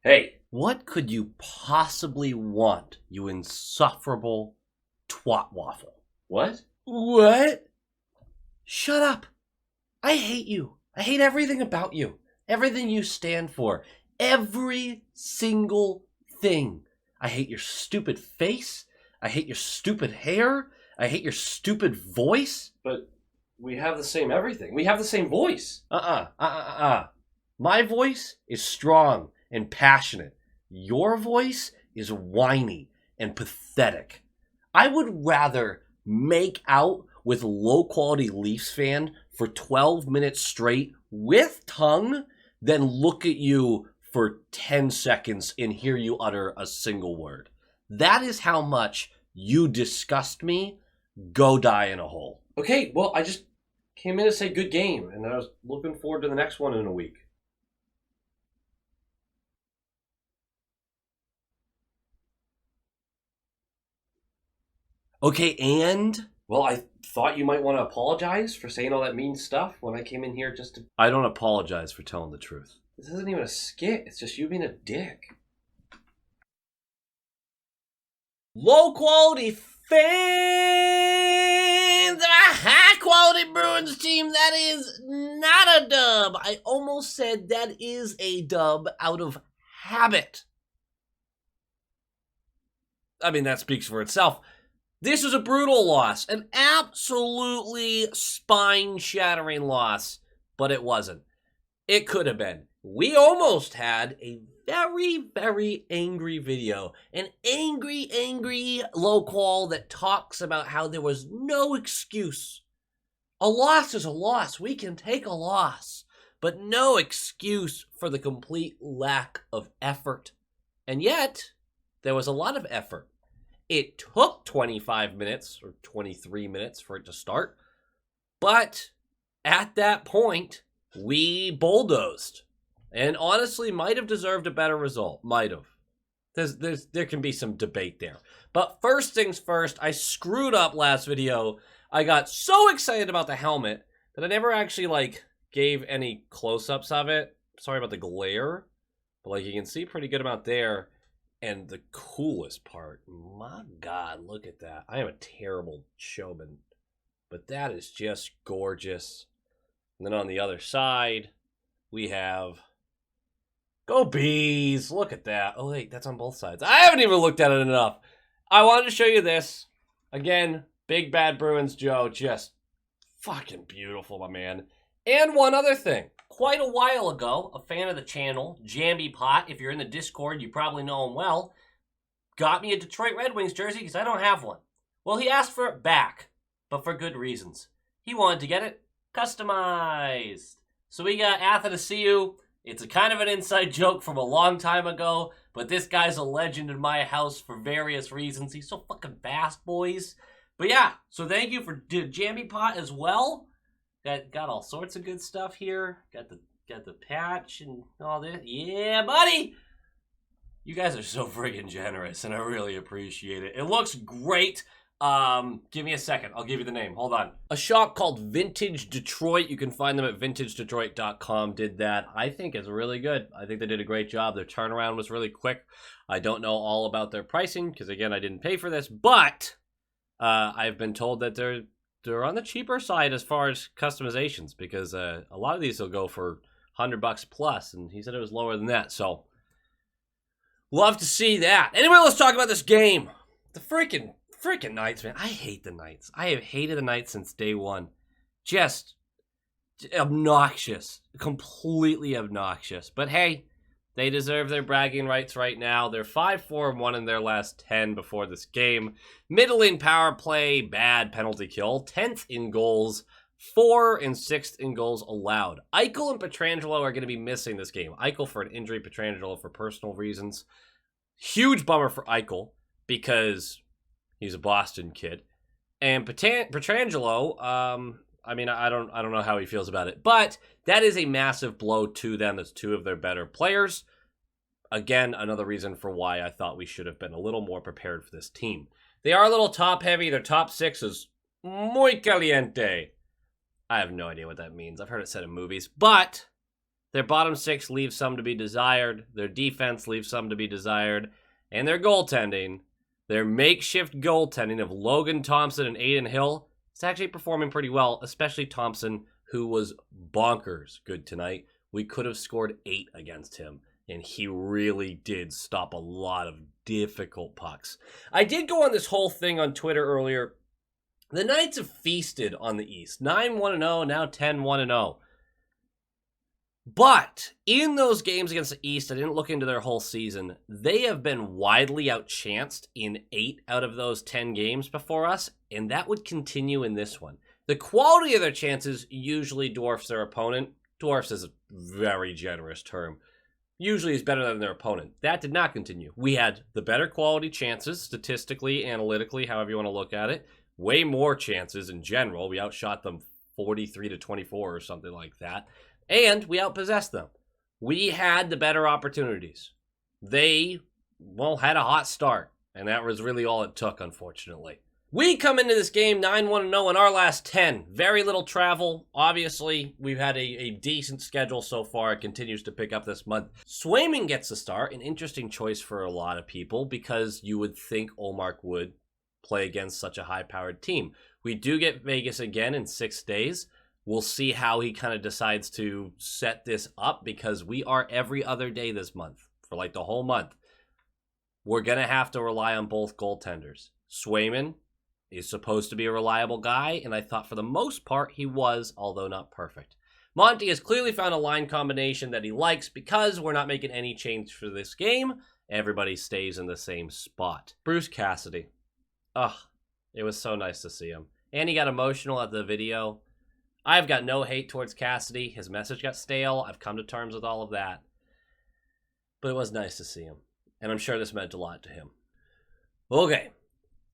Hey, what could you possibly want, you insufferable twat waffle? What? What? Shut up. I hate you. I hate everything about you. Everything you stand for. Every single thing. I hate your stupid face. I hate your stupid hair. I hate your stupid voice. But we have the same everything. We have the same voice. My voice is strong and passionate. Your voice is whiny and pathetic. I would rather make out with low quality Leafs fan for 12 minutes straight with tongue than look at you for 10 seconds and hear you utter a single word. That is how much you disgust me. Go die in a hole. Okay, well, I just came in to say good game, and I was looking forward to the next one in a week. Okay, and? Well, I thought you might want to apologize for saying all that mean stuff when I came in here just to... I don't apologize for telling the truth. This isn't even a skit. It's just you being a dick. Low quality fans of a high quality Bruins team. That is not a dub. I almost said that is a dub out of habit. I mean, that speaks for itself. This was a brutal loss, an absolutely spine-shattering loss, but it wasn't. It could have been. We almost had a very, very angry video. An angry low qual that talks about how there was no excuse. A loss is a loss. We can take a loss, but no excuse for the complete lack of effort. And yet, there was a lot of effort. It took 25 minutes or 23 minutes for it to start, but at that point, we bulldozed. And honestly, might have deserved a better result. Might have. There can be some debate there. But first things first, I screwed up last video. I got so excited about the helmet that I never actually, gave any close-ups of it. Sorry about the glare. But, you can see pretty good amount there. And the coolest part, my God, look at that. I am a terrible showman. But that is just gorgeous. And then on the other side, we have... Go Bees! Look at that. Oh, wait, that's on both sides. I haven't even looked at it enough. I wanted to show you this. Again, Big Bad Bruins Joe. Just fucking beautiful, my man. And one other thing. Quite a while ago, a fan of the channel, Jamby Pot, if you're in the Discord, you probably know him well, got me a Detroit Red Wings jersey because I don't have one. Well, he asked for it back, but for good reasons. He wanted to get it customized. So we got Atrocious. It's a kind of an inside joke from a long time ago, but this guy's a legend in my house for various reasons. He's so fucking fast, boys. But yeah, so thank you for Jamby Pot as well. Got all sorts of good stuff here. Got the patch and all this. Yeah, buddy! You guys are so friggin' generous, and I really appreciate it. It looks great. Give me a second. I'll give you the name. Hold on. A shop called Vintage Detroit. You can find them at vintagedetroit.com. Did that. I think it's really good. I think they did a great job. Their turnaround was really quick. I don't know all about their pricing because, again, I didn't pay for this, but I've been told that they're on the cheaper side as far as customizations because a lot of these will go for $100 plus, and he said it was lower than that. So, love to see that. Anyway, let's talk about this game. The freaking Knights, man. I hate the Knights. I have hated the Knights since day one. Just obnoxious. Completely obnoxious. But hey, they deserve their bragging rights right now. They're 5-4-1 in their last 10 before this game. Middling power play, bad penalty kill. 10th in goals, 4 and 6th in goals allowed. Eichel and Pietrangelo are going to be missing this game. Eichel for an injury, Pietrangelo for personal reasons. Huge bummer for Eichel because he's a Boston kid. And Pietrangelo, I mean, I don't know how he feels about it, but that is a massive blow to them. That's two of their better players. Again, another reason for why I thought we should have been a little more prepared for this team. They are a little top heavy. Their top 6 is muy caliente. I have no idea what that means. I've heard it said in movies, but Their bottom six leaves some to be desired. Their defense leaves some to be desired. And their goaltending, their makeshift goaltending of Logan Thompson and Aiden Hill, is actually performing pretty well, especially Thompson, who was bonkers good tonight. We could have scored 8 against him, and he really did stop a lot of difficult pucks. I did go on this whole thing on Twitter earlier. The Knights have feasted on the East. 9-1-0, now 10-1-0. But in those games against the East, I didn't look into their whole season. They have been widely outchanced in 8 out of those 10 games before us, and that would continue in this one. The quality of their chances usually dwarfs their opponent. Dwarfs is a very generous term. Usually is better than their opponent. That did not continue. We had the better quality chances, statistically, analytically, however you want to look at it. Way more chances in general. We outshot them 43-24 or something like that. And we outpossessed them. We had the better opportunities. They, well, had a hot start. And that was really all it took, unfortunately. We come into this game 9-1-0 in our last 10. Very little travel. Obviously, we've had a decent schedule so far. It continues to pick up this month. Swayman gets the start. An interesting choice for a lot of people because you would think Olmark would play against such a high-powered team. We do get Vegas again in 6 days. We'll see how he kind of decides to set this up because we are every other day this month for like the whole month. We're going to have to rely on both goaltenders. Swayman is supposed to be a reliable guy, and I thought for the most part he was, although not perfect. Monty has clearly found a line combination that he likes because we're not making any change for this game. Everybody stays in the same spot. Bruce Cassidy. Ugh, it was so nice to see him. And he got emotional at the video. I've got no hate towards Cassidy. His message got stale. I've come to terms with all of that. But it was nice to see him. And I'm sure this meant a lot to him. Okay.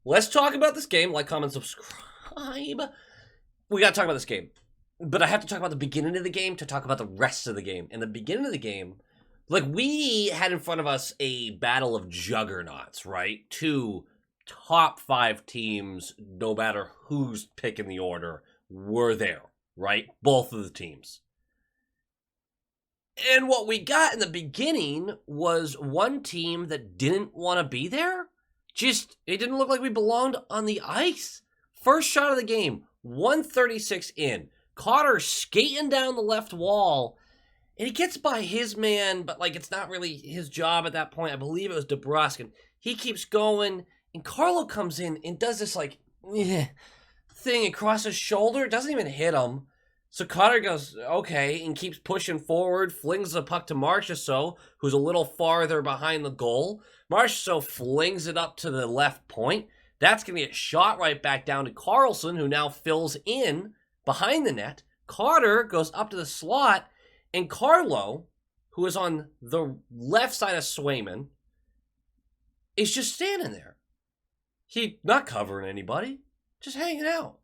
Let's talk about this game. Like, comment, subscribe. We got to talk about this game. But I have to talk about the beginning of the game to talk about the rest of the game. And the beginning of the game, like, we had in front of us a battle of juggernauts, right? 2 top 5 teams, no matter who's picking the order, were there, right? Both of the teams. And what we got in the beginning was one team that didn't want to be there. Just, it didn't look like we belonged on the ice. First shot of the game, 1:36 in. Cotter skating down the left wall, and he gets by his man, but like it's not really his job at that point. I believe it was DeBrusque, and he keeps going, and Carlo comes in and does this like thing across his shoulder. It doesn't even hit him. So Cotter goes, okay, and keeps pushing forward, flings the puck to Marchessault, who's a little farther behind the goal. Marchessault flings it up to the left point. That's going to get shot right back down to Carlson, who now fills in behind the net. Cotter goes up to the slot, and Carlo, who is on the left side of Swayman, is just standing there. He not covering anybody, just hanging out.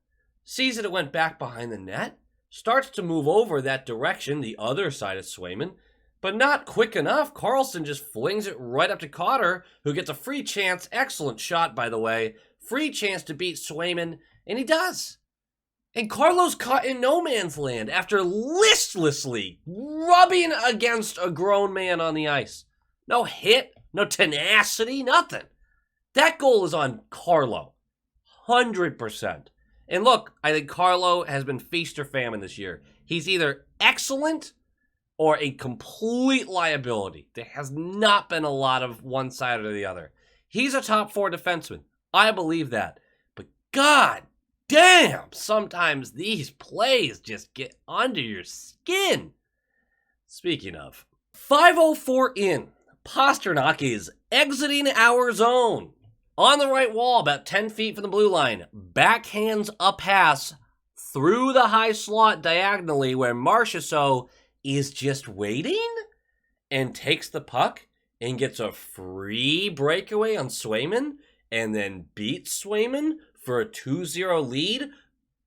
Sees that it went back behind the net. Starts to move over that direction, the other side of Swayman, but not quick enough. Carlson just flings it right up to Cotter, who gets a free chance. Excellent shot, by the way. Free chance to beat Swayman, and he does. And Carlo's caught in no man's land after listlessly rubbing against a grown man on the ice. No hit, no tenacity, nothing. That goal is on Carlo. 100%. And look, I think Carlo has been feast or famine this year. He's either excellent or a complete liability. There has not been a lot of one side or the other. He's a top 4 defenseman. I believe that. But god damn, sometimes these plays just get under your skin. Speaking of, 5:04 in, Pasternak is exiting our zone. On the right wall, about 10 feet from the blue line, backhands a pass through the high slot diagonally where Marchessault is just waiting and takes the puck and gets a free breakaway on Swayman and then beats Swayman for a 2-0 lead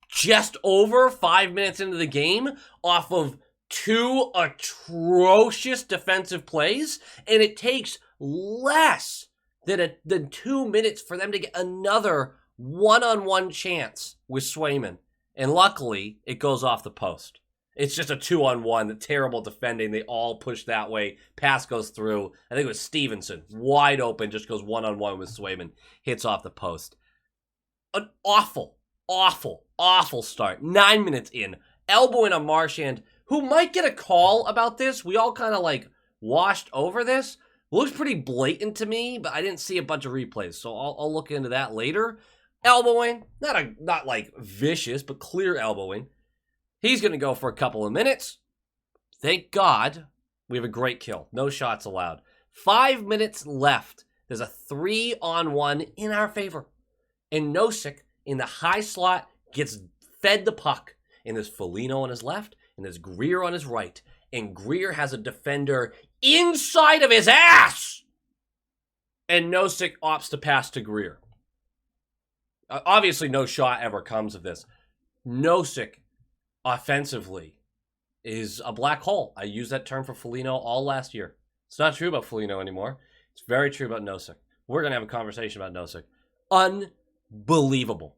just over 5 minutes into the game off of 2 atrocious defensive plays, and it takes less than 2 minutes for them to get another one-on-one chance with Swayman. And luckily, it goes off the post. It's just a 2-on-1. The terrible defending. They all push that way. Pass goes through. I think it was Stevenson. Wide open. Just goes 1-on-1 with Swayman. Hits off the post. An awful start. 9 minutes in. Elbowing on Marchand, who might get a call about this. We all kind of like washed over this. Looks pretty blatant to me, but I didn't see a bunch of replays, so I'll look into that later. Elbowing. Not like vicious, but clear elbowing. He's going to go for a couple of minutes. Thank God we have a great kill. No shots allowed. 5 minutes left. There's a 3-on-1 in our favor. And Nosek in the high slot gets fed the puck. And there's Foligno on his left, and there's Greer on his right. And Greer has a defender inside of his ass! And Nosek opts to pass to Greer. Obviously, no shot ever comes of this. Nosek, offensively, is a black hole. I used that term for Foligno all last year. It's not true about Foligno anymore. It's very true about Nosek. We're going to have a conversation about Nosek. Unbelievable.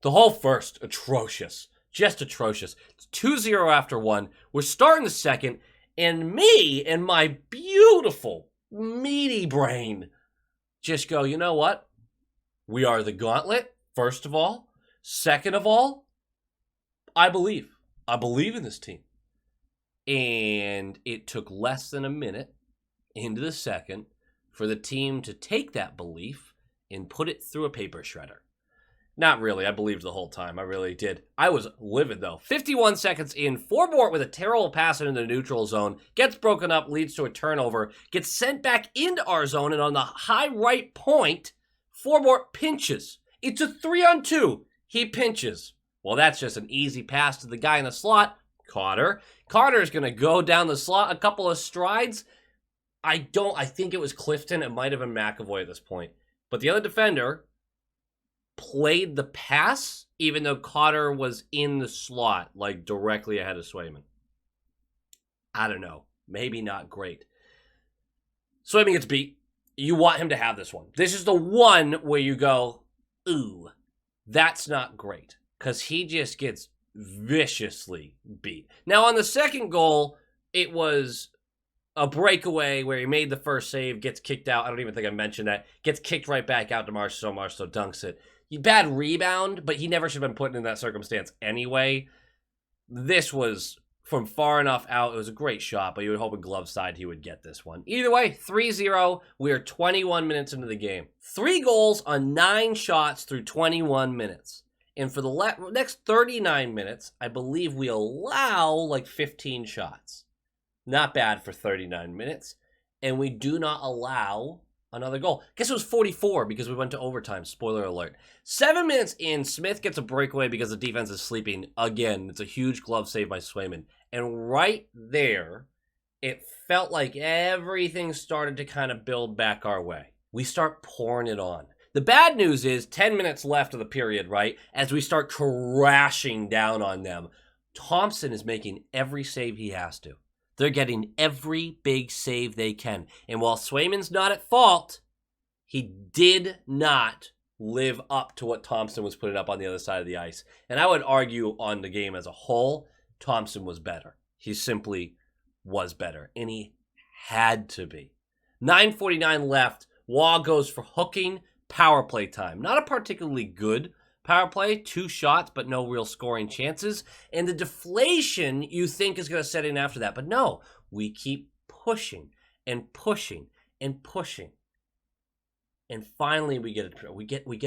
The whole first, atrocious. Just atrocious. It's 2-0 after 1. We're starting the second, and me and my beautiful, meaty brain just go, you know what? We are the gauntlet, first of all. Second of all, I believe. I believe in this team. And it took less than a minute into the second for the team to take that belief and put it through a paper shredder. Not really. I believed the whole time. I really did. I was livid, though. 51 seconds in, Forbort with a terrible pass into the neutral zone, gets broken up, leads to a turnover, gets sent back into our zone, and on the high right point, Forbort pinches. It's a 3-on-2. He pinches. Well, that's just an easy pass to the guy in the slot, Carter. Carter is going to go down the slot a couple of strides. I think it was Clifton. It might have been McAvoy at this point. But the other defender played the pass, even though Carter was in the slot, like directly ahead of Swayman. I don't know. Maybe not great. Swayman gets beat. You want him to have this one. This is the one where you go, ooh, that's not great. Because he just gets viciously beat. Now, on the second goal, it was a breakaway where he made the first save, gets kicked out. I don't even think I mentioned that. Gets kicked right back out to Marchand dunks it. Bad rebound, but he never should have been put in that circumstance anyway. This was from far enough out. It was a great shot, but you would hope a glove side he would get this one. Either way, 3-0. We are 21 minutes into the game. 3 goals on 9 shots through 21 minutes. And for the next 39 minutes, I believe we allow like 15 shots. Not bad for 39 minutes. And we do not allow another goal. Guess it was 44 because we went to overtime. Spoiler alert. 7 minutes in, Smith gets a breakaway because the defense is sleeping. Again, it's a huge glove save by Swayman. And right there, it felt like everything started to kind of build back our way. We start pouring it on. The bad news is 10 minutes left of the period, right? As we start crashing down on them, Thompson is making every save he has to. They're getting every big save they can. And while Swayman's not at fault, he did not live up to what Thompson was putting up on the other side of the ice. And I would argue on the game as a whole, Thompson was better. He simply was better. And he had to be. 9:49 left. Waugh goes for hooking. Power play time. Not a particularly good power play. 2 shots, but no real scoring chances. And the deflation you think is going to set in after that. But no, we keep pushing and pushing and pushing. And finally we get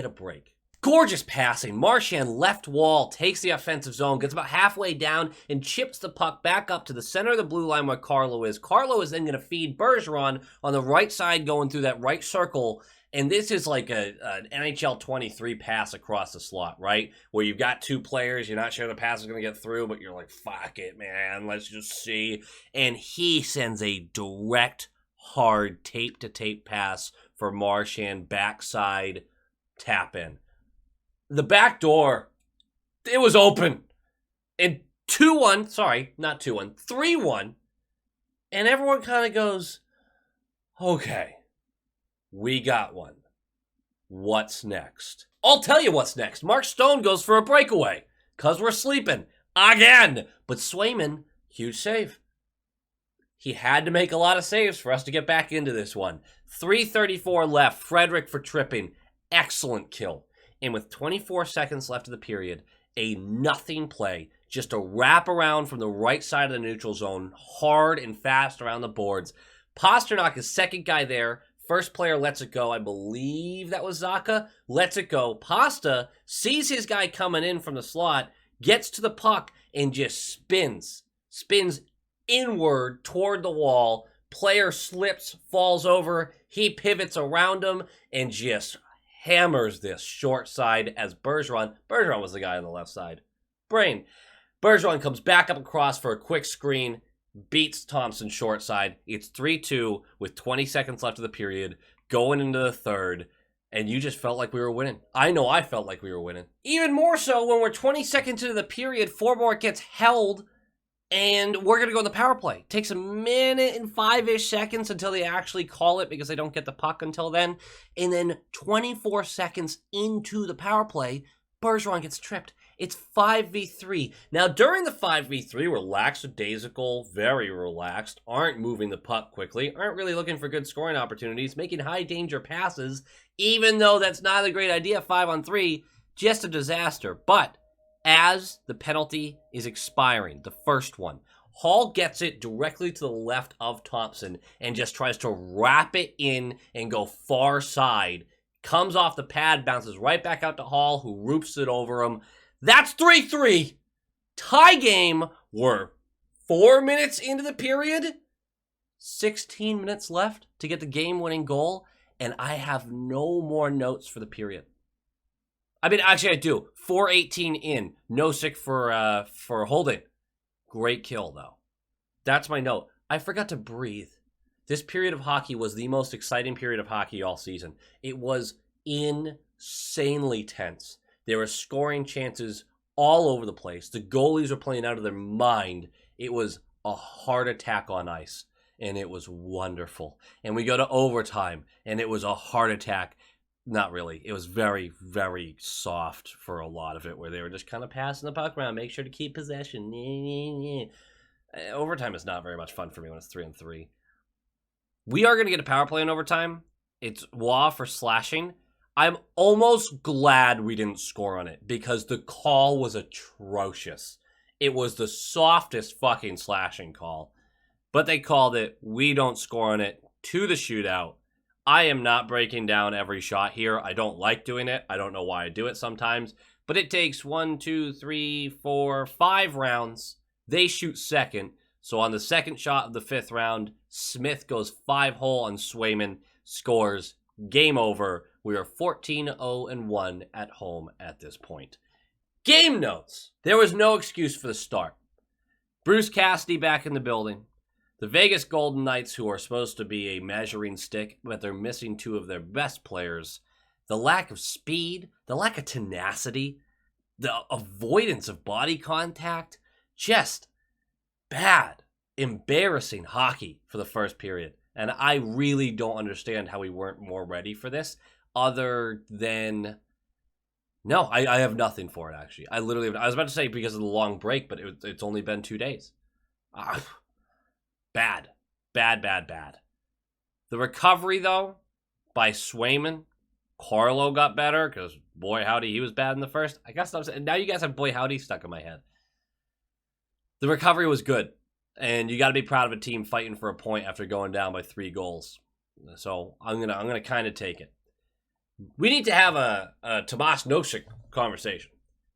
a break. Gorgeous passing. Marchand left wall, takes the offensive zone, gets about halfway down, and chips the puck back up to the center of the blue line where Carlo is. Carlo is then going to feed Bergeron on the right side going through that right circle. And this is like an NHL 23 pass across the slot, right? Where you've got 2 players, you're not sure the pass is going to get through, but you're like, fuck it, man, let's just see. And he sends a direct, hard, tape-to-tape pass for Marchand, backside tap-in. The back door, it was open. And 2-1, sorry, not 2-1, 3-1. And everyone kind of goes, okay. We got one. What's next? I'll tell you what's next. Mark Stone goes for a breakaway. Because we're sleeping. Again. But Swayman Huge save. He had to make a lot of saves for us to get back into this one. 3:34 left. Frederick for tripping. Excellent kill. And with 24 seconds left of the period, a nothing play. Just a wrap around from the right side of the neutral zone. Hard and fast around the boards. Pasternak is second guy there. First player lets it go. I believe that was Zaka. Lets it go. Pasta sees his guy coming in from the slot. Gets to the puck and just spins. Spins inward toward the wall. Player slips, falls over. He pivots around him and just hammers this short side as Bergeron was the guy on the left side. Bergeron comes back up across for a quick screen, beats Thompson short side. It's 3-2 with 20 seconds left of the period, going into the third, and you just felt like we were winning. I know I felt like we were winning. Even more so when we're 20 seconds into the period, Forbort gets held, and we're going to go in the power play. Takes a minute and 5-ish seconds until they actually call it because they don't get the puck until then. And then 24 seconds into the power play, Bergeron gets tripped. It's 5v3. Now, during the 5v3, we're lackadaisical, very relaxed, aren't moving the puck quickly, aren't really looking for good scoring opportunities, making high-danger passes, even though that's not a great idea, 5-on-3, just a disaster. But as the penalty is expiring, the first one, Hall gets it directly to the left of Thompson and just tries to wrap it in and go far side. Comes off the pad, bounces right back out to Hall, who roofs it over him. That's 3-3. Tie game. We're 4 minutes into the period. 16 minutes left to get the game-winning goal, and I have no more notes for the period. I mean, actually, I do. 4:18 in. No sick for holding. Great kill, though. That's my note. I forgot to breathe. This period of hockey was the most exciting period of hockey all season. It was insanely tense. There were scoring chances all over the place. The goalies were playing out of their mind. It was a heart attack on ice, and it was wonderful. And we go to overtime, and it was a heart attack. Not really. It was very, very soft for a lot of it, where they were just kind of passing the puck around. Make sure to keep possession. Overtime is not very much fun for me when it's 3-3. We are going to get a power play in overtime. It's WA for slashing. I'm almost glad we didn't score on it because the call was atrocious. It was the softest fucking slashing call. But they called it. We don't score on it to the shootout. I am not breaking down every shot here. I don't like doing it. I don't know why I do it sometimes. But it takes 1, 2, 3, 4, 5 rounds. They shoot second. So on the second shot of the 5th round, Smith goes 5-hole on Swayman, scores. Game over. We are 14-0-1 at home at this point. Game notes. There was no excuse for the start. Bruce Cassidy back in the building. The Vegas Golden Knights, who are supposed to be a measuring stick, but they're missing 2 of their best players. The lack of speed, the lack of tenacity, the avoidance of body contact. Just bad, embarrassing hockey for the first period. And I really don't understand how we weren't more ready for this, other than... No, I have nothing for it, actually. I was about to say because of the long break, but it's only been 2 days. Bad. The recovery, though, by Swayman. Carlo got better, because boy howdy, he was bad in the first. I guess now you guys have boy howdy stuck in my head. The recovery was good. And you got to be proud of a team fighting for a point after going down by 3 goals. So I'm gonna kind of take it. We need to have a Tomas Nosek conversation.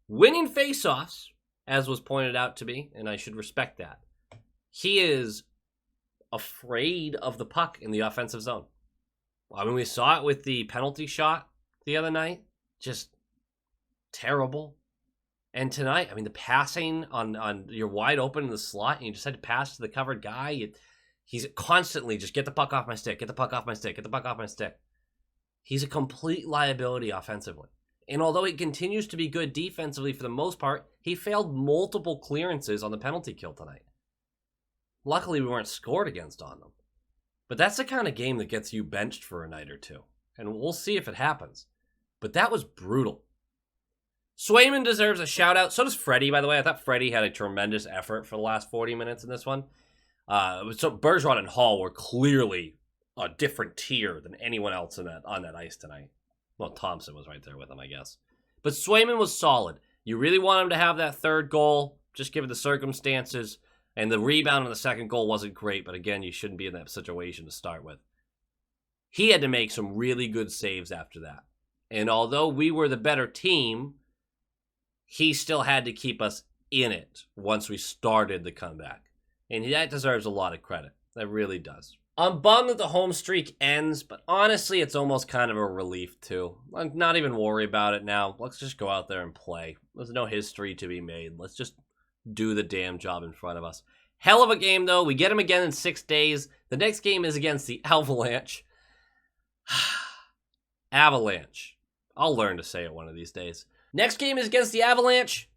Winning faceoffs, as was pointed out to me, and I should respect that. He is afraid of the puck in the offensive zone. I mean, we saw it with the penalty shot the other night. Just terrible. And tonight, I mean, the passing on you're wide open in the slot, and you just had to pass to the covered guy. He's constantly just get the puck off my stick, get the puck off my stick, get the puck off my stick. He's a complete liability offensively. And although he continues to be good defensively for the most part, he failed multiple clearances on the penalty kill tonight. Luckily, we weren't scored against on them. But that's the kind of game that gets you benched for a night or two. And we'll see if it happens. But that was brutal. Swayman deserves a shout out. So does Freddie, by the way. I thought Freddie had a tremendous effort for the last 40 minutes in this one. So Bergeron and Hall were clearly a different tier than anyone else on that ice tonight. Well, Thompson was right there with him, I guess. But Swayman was solid. You really want him to have that third goal, just given the circumstances. And the rebound on the second goal wasn't great, but again, you shouldn't be in that situation to start with. He had to make some really good saves after that. And although we were the better team, he still had to keep us in it once we started the comeback. And that deserves a lot of credit. That really does. I'm bummed that the home streak ends, but honestly, it's almost kind of a relief, too. I'm not even worried about it now. Let's just go out there and play. There's no history to be made. Let's just do the damn job in front of us. Hell of a game, though. We get him again in 6 days. The next game is against the Avalanche. Avalanche. I'll learn to say it one of these days. Next game is against the Avalanche.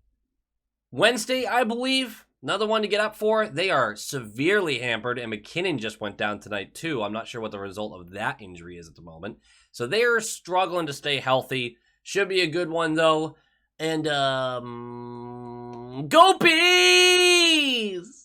Wednesday, I believe. Another one to get up for. They are severely hampered, and McKinnon just went down tonight, too. I'm not sure what the result of that injury is at the moment. So they are struggling to stay healthy. Should be a good one, though. And, go Bees!